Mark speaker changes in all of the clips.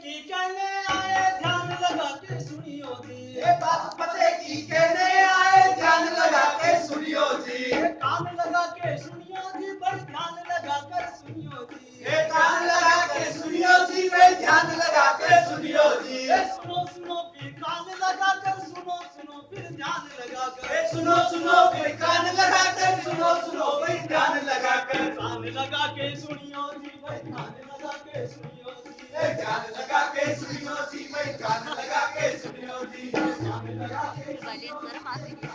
Speaker 1: की कहने आए ध्यान लगा के सुनियो जी।
Speaker 2: ये बात पते की कहने आए ध्यान लगा के सुनियो जी।
Speaker 1: कान लगा के सुनियो जी, बड़ ध्यान लगा कर सुनियो जी।
Speaker 2: ये कान लगा के सुनियो जी, बे ध्यान लगा के सुनियो जी।
Speaker 1: सुनो सुनो फिर कान लगा कर सुनो, सुनो फिर ध्यान लगा कर।
Speaker 2: सुनो सुनो फिर कान लगा कर सुनो, सुनो फिर ध्यान लगा कर।
Speaker 1: कान लगा के सुनियो जी, भाई ध्यान लगा के सुनियो जी।
Speaker 2: ध्यान लगा के सुनियो जी, भाई ध्यान लगा के सुनियो जी।
Speaker 1: ध्यान लगा के
Speaker 3: बालियन शर्म आती है।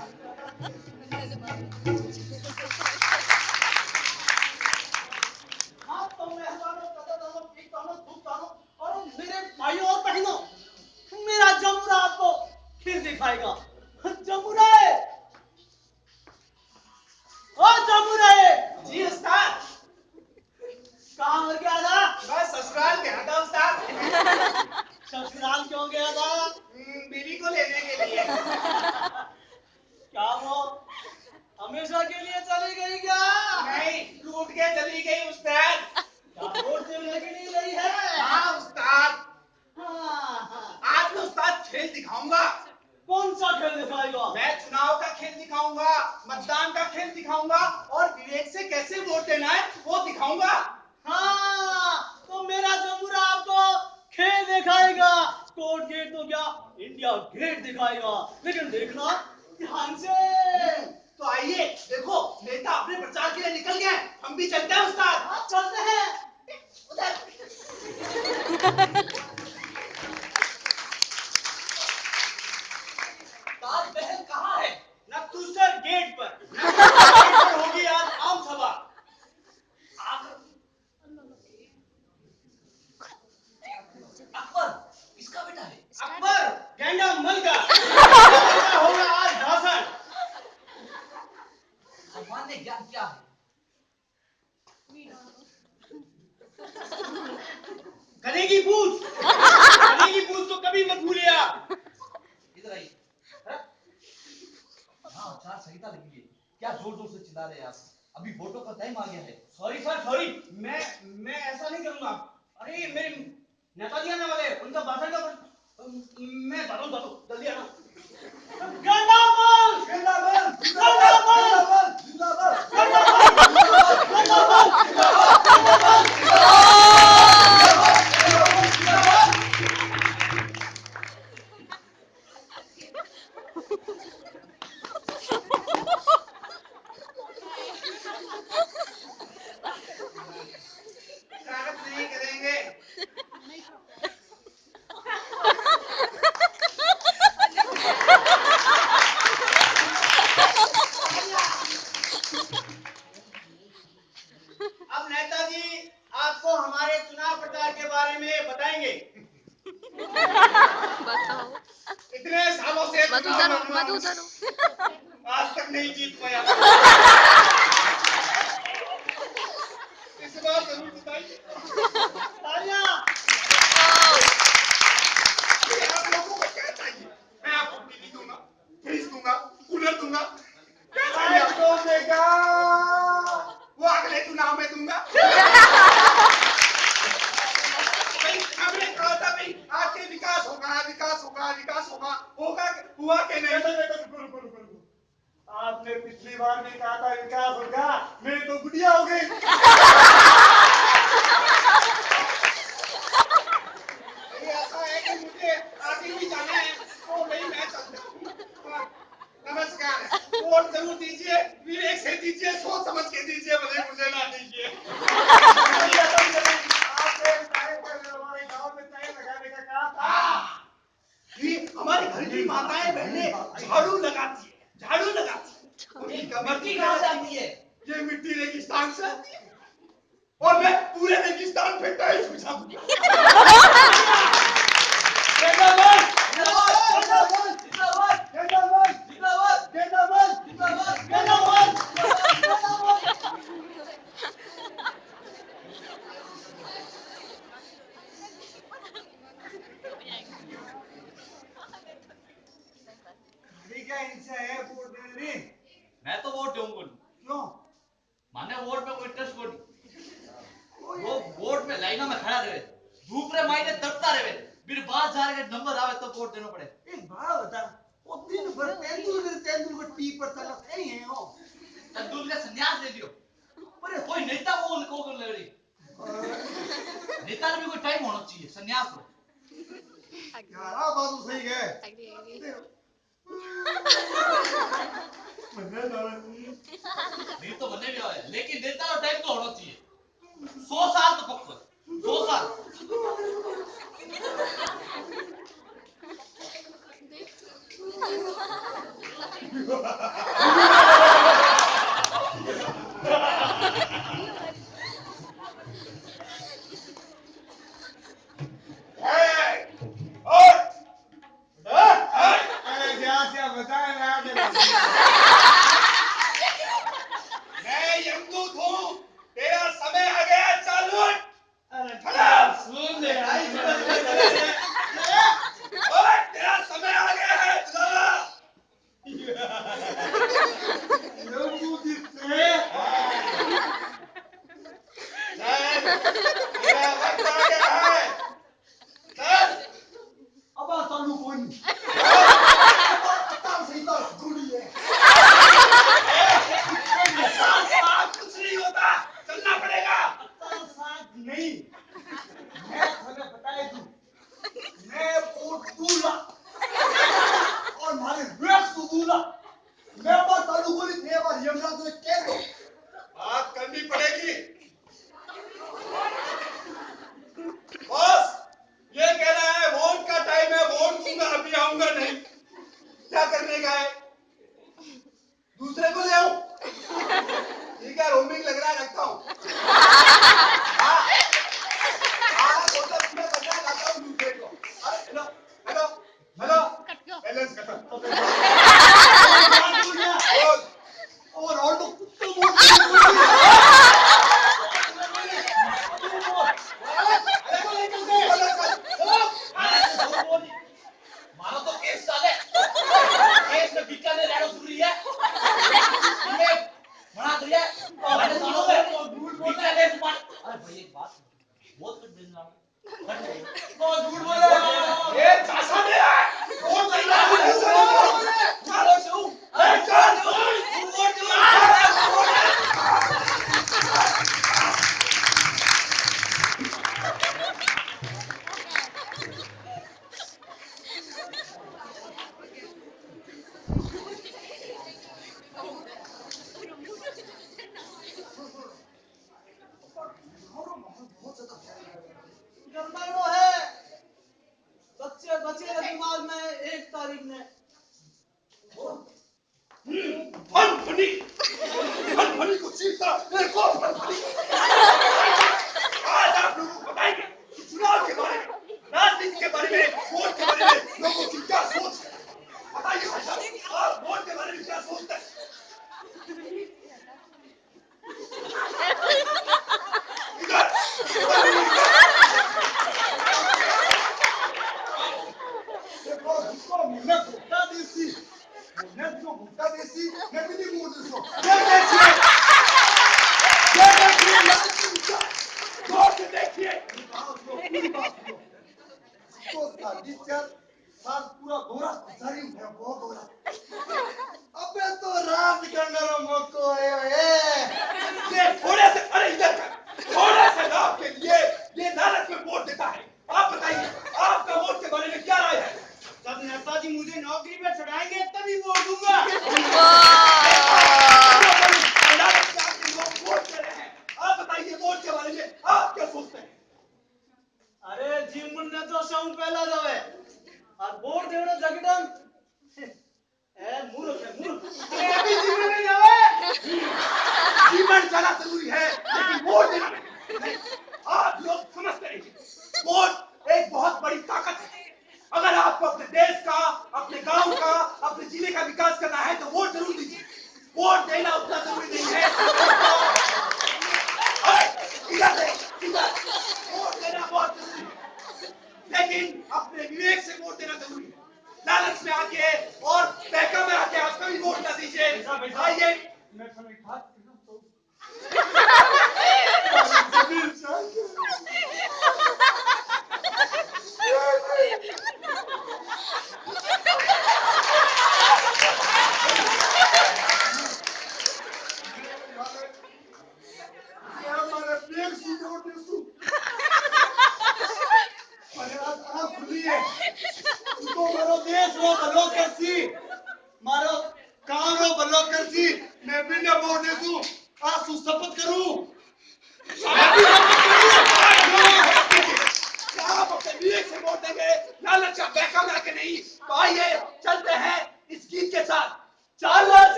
Speaker 1: हाँ तो मेहमानों, कदरदानों, पीरदानों, धूपदानों और मेरे भाइयों और बहनों, मेरा जमुरा आपको फिर दिखाएगा। जमुरे, ओ जमुरे।
Speaker 2: जी उस्ताद।
Speaker 1: कहाँ मर गया था?
Speaker 2: मैं ससुराल गया था उस्ताद।
Speaker 1: ससुराल क्यों गया था?
Speaker 2: बीवी को लेने के लिए।
Speaker 1: क्या वो हमेशा के लिए चली गई क्या?
Speaker 2: नहीं, लूट के चली गई उस्ताद।
Speaker 1: क्या वोट देने के लिए गई है?
Speaker 2: हाँ उस्ताद।
Speaker 1: हाँ।
Speaker 2: आज मैं उस्ताद खेल दिखाऊंगा।
Speaker 1: कौन सा खेल दिखाएगा?
Speaker 2: मैं चुनाव का खेल दिखाऊंगा, मतदान का खेल दिखाऊंगा और विवेक से कैसे वोट देना है वो दिखाऊंगा।
Speaker 1: हाँ तो मेरा जमुरा आपको खेल दिखाएगा। कोर्ट गेट तो क्या, इंडिया गेट दिखाएगा। लेकिन देखना ध्यान से।
Speaker 2: तो आइए देखो, नेता अपने प्रचार के लिए निकल गए, हम भी चलते हैं उस्ताद।
Speaker 1: हाँ चलते हैं।
Speaker 2: ताज महल कहाँ है?
Speaker 1: नक्तूसर गेट पर। गेट पर होगी आज आम सभा।
Speaker 2: अकबर किसका बेटा है?
Speaker 1: अकबर गेंडा मल का। इसका होगा आज भाषण।
Speaker 2: सामान्य ज्ञान क्या है?
Speaker 1: गधे की पूछ। गधे की पूछ तो कभी मत भूलिए आप।
Speaker 2: इधर आइए। हाँ, चार संहिता लगी है। क्या जोर जोर से चिल्ला रहे हैं आप? अभी वोटों का टाइम आ गया है।
Speaker 1: सॉरी सर सॉरी, मैं ऐसा नहीं करूंगा। अरे मेरे नेताजी आने वाले हैं, उनका भाषण का मैं जाता हूँ जल्दी आना। गंडामल
Speaker 2: जिंदाबाद
Speaker 1: गंडामल
Speaker 2: जिंदाबाद
Speaker 1: गंडामल गंडामल गंडामल।
Speaker 2: स्वागत नहीं करेंगे।
Speaker 1: अब नेताजी आपको हमारे चुनाव प्रचार के बारे में बताएंगे।
Speaker 3: बताओ।
Speaker 2: इतने सालों से
Speaker 3: मत
Speaker 2: चुनाव
Speaker 3: उधरो,
Speaker 2: लड़ रहा
Speaker 3: मत
Speaker 2: हूं,
Speaker 3: उधरो।
Speaker 2: आज तक नहीं जीत पाया। इस बार जरूर जिताइए।
Speaker 1: तालियां।
Speaker 2: अरे आप लोगों को क्या चाहिए? मैं आपको टीवी दूंगा, फ्रिज दूंगा, कूलर दूंगा। क्या चाहिए आपको? देगा वो अगले चुनाव में दूंगा। भाई हमने कहा था भाई आपके विकास होगा, विकास होगा, विकास होगा, होगा हुआ कि नहीं? रुको। आपने पिछली बार भी कहा था विकास होगा, मेरी तो गुड़िया हो गई। ऐसा है कि मुझे आगे भी जाना है, तो नहीं मैं चलता हूँ। नमस्कार, वोट जरूर दीजिए, विवेक से दीजिए, सोच समझ के दीजिए, भले मुझे ना दीजिए। आपने टाइम पर हमारे गांव में टाइम लगाने का कहा था। ये हमारे घर की माताएं बहनें झाड़ू लगाती है, झाड़ू लगाती है। उनकी कमर की कहाँ से आती है? ये मिट्टी रेगिस्तान से आती है। और मैं पूरे रेगिस्तान पे टाइल्स बिछा दूंगा।
Speaker 1: जिंदाबाद
Speaker 2: जिंदाबाद जिंदाबाद जिंदाबाद जिंदाबाद जिंदाबाद जिंदाबाद
Speaker 1: जिंदाबाद।
Speaker 2: ठीक है, इनसे है वोट देने। मैं तो वोट दूंगा। क्यों? माने वोट में कोई इंटरेस्ट कोनी। वो वोट में लाइनों में खड़ा रहे।
Speaker 4: दूसरे महीने तड़पता रहे फिर बाद जा के नंबर आवे तो वोट देना पड़े।
Speaker 2: एक बात बता, वो दिन भर तेंदुलकर टीवी पर चला नहीं है हो।
Speaker 4: तेंदुलकर संन्यास ले लियो। पर कोई नेता वो उनको कर ले रही। नेता भी कोई टाइम होना चाहिए संन्यास हो।
Speaker 2: यार आप बात तो सही है।
Speaker 4: नहीं तो मने भी आए लेकिन नेता का टाइम तो होना चाहिए 100 साल तो पक्का 100 साल
Speaker 2: मैं यमदूत हूँ, तेरा समय आ गया चालू।
Speaker 1: सुन ले
Speaker 2: तेरा समय आ गया है तेरा वक्त आ गया है। चल अब चालू कोई नहीं। सही तो गुड़ी है। कुछ नहीं होता, चलना पड़ेगा। नहीं, मैं तुम्हें बताए दूं, मैं वोट दूंगा और हमारे रेस को दूंगा। मैं बात चालू बोली थे और यमराज ने कह दो बात करनी पड़ेगी। बॉस ये कह रहा है वोट का टाइम है, वोट दूंगा, अभी आऊंगा नहीं। क्या करने का है? दूसरे को ले आऊं? ठीक है, रोमिंग लग रहा है, रखता हूं। दूसरे को। हेलो हेलो हेलो बैलेंस खत्म। और तो कुत्ते वोट
Speaker 4: मानो तो केस डाले केस में बीकानेर रहना जरूरी है ये बना दिया मैंने सालों से बीकानेर मान अरे भाई एक बात बहुत कुछ दिन लगा
Speaker 1: वो झूठ बोल रहा है
Speaker 2: ये झांसा दे रहा है। वोट नहीं
Speaker 1: गड़बड़ है बच्चे के दिमाग में 1 तारीख ने
Speaker 2: फन को चीरता मेरे को आज आप लोगों को बताएंगे कि चुनाव के बारे में, राजनीति के बारे में, वोट के बारे में लोगों की क्या सोच है। बताइए भाई साहब, आप वोट के बारे में क्या सोचते हैं? पूरा गोरा जारी है वो गोरा। अबे तो रात गंगारा मको है ये थोड़े से अरे इधर थोड़े से लाभ के लिए ये लालच में वोट देता है। आप बताइए आपका वोट के बारे में क्या राय है?
Speaker 1: जब नेताजी मुझे नौकरी पे चढ़ाएंगे तभी वोट दूंगा
Speaker 2: लालच में आके लोग वोट दे रहे हैं। आप बताइए वोट के बारे में आप क्या सोचते हैं?
Speaker 1: अरे जीवन ने तो सौ पहला जावे और वोट देना जगडम ए मूर्ख अरे अभी जीवन में जावे
Speaker 2: जीवन जाना जरूरी है लेकिन वोट देना नहीं। आप लोग समझते नहीं वोट एक बहुत बड़ी ताकत है। अगर आपको अपने देश का, अपने गांव का, अपने जिले का विकास करना है तो वोट जरूर दीजिए। वोट देना उतना जरूरी नहीं है। वोट देना बहुत जरूरी है लेकिन अपने विवेक से वोट देना जरूरी है। लालच में आके और पैका में आके आप कभी वोट ना दीजिए। आइए
Speaker 1: मैं समय खास तो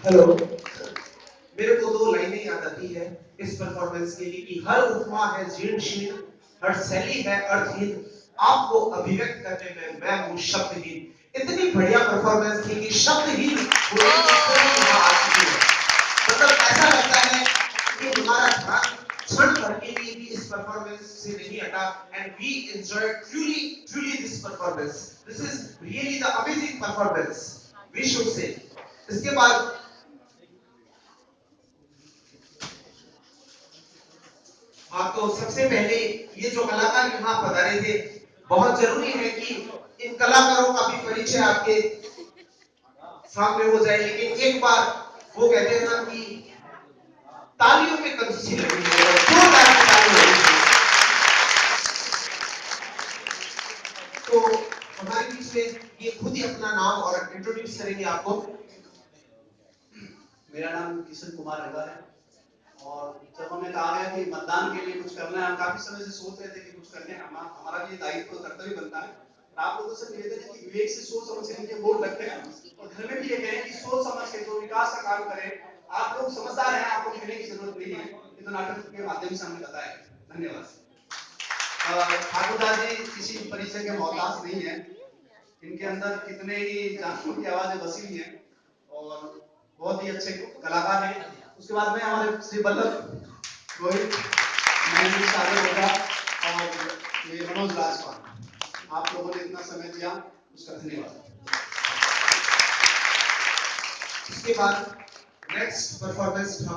Speaker 2: हेलो, मेरे को दो लाइनें याद आती है इस परफॉर्मेंस के लिए कि हर उपमा है जीर्णशीर्ण, हर शैली है अर्थहीन, आपको अभिव्यक्त करने में मैं हूँ शब्दहीन। इतनी बढ़िया परफॉर्मेंस थी कि शब्दहीन होने की स्थिति यहाँ आ चुकी है। मतलब ऐसा लगता है कि हमारा ध्यान क्षण भर के लिए भी इस परफॉर्मेंस से नहीं हटा, and we enjoyed truly this performance. This is really the amazing performance, we should say. इसके बाद हाँ, तो सबसे पहले ये जो कलाकार यहाँ पधारे थे, बहुत जरूरी है कि इन कलाकारों का भी परिचय आपके सामने हो जाए, लेकिन एक बार वो कहते हैं ना कि तालियों में कंजूसी लगी है और जोरदार से ताली हो रही है। तो हमारे बीच में ये खुद ही अपना नाम और इंट्रोड्यूस करेंगे आपको।
Speaker 5: मेरा नाम किशन कुमार रेवा है और जब हमें कहा गया कि मतदान के लिए कुछ करना है, हम काफी समय से सोच रहे थे कि कुछ करने हमारा भी दायित्व कर्तव्य बनता है। आप लोगों से निवेदन है कि विवेक से सोच समझ के नीचे वोट रखते हैं और घर में भी ये कहें कि सोच समझ के जो विकास का काम करें। आप लोग समझदार हैं, आपको कहने की जरूरत नहीं है, ये तो नाटक के माध्यम से हमने बताया। धन्यवाद। ठाकुर दास जी किसी परिचय के मोहताज नहीं है, इनके अंदर कितने ही जानवरों की आवाजें बसी हुई हैं और बहुत ही अच्छे कलाकार हैं। उसके बाद में हमारे श्री वल्लभ रोहित, मैं सागर होगा और ये मनोज राजपाल, आप लोगों ने इतना समय दिया उसका धन्यवाद।
Speaker 2: इसके बाद नेक्स्ट परफॉर्मेंस ठाकुर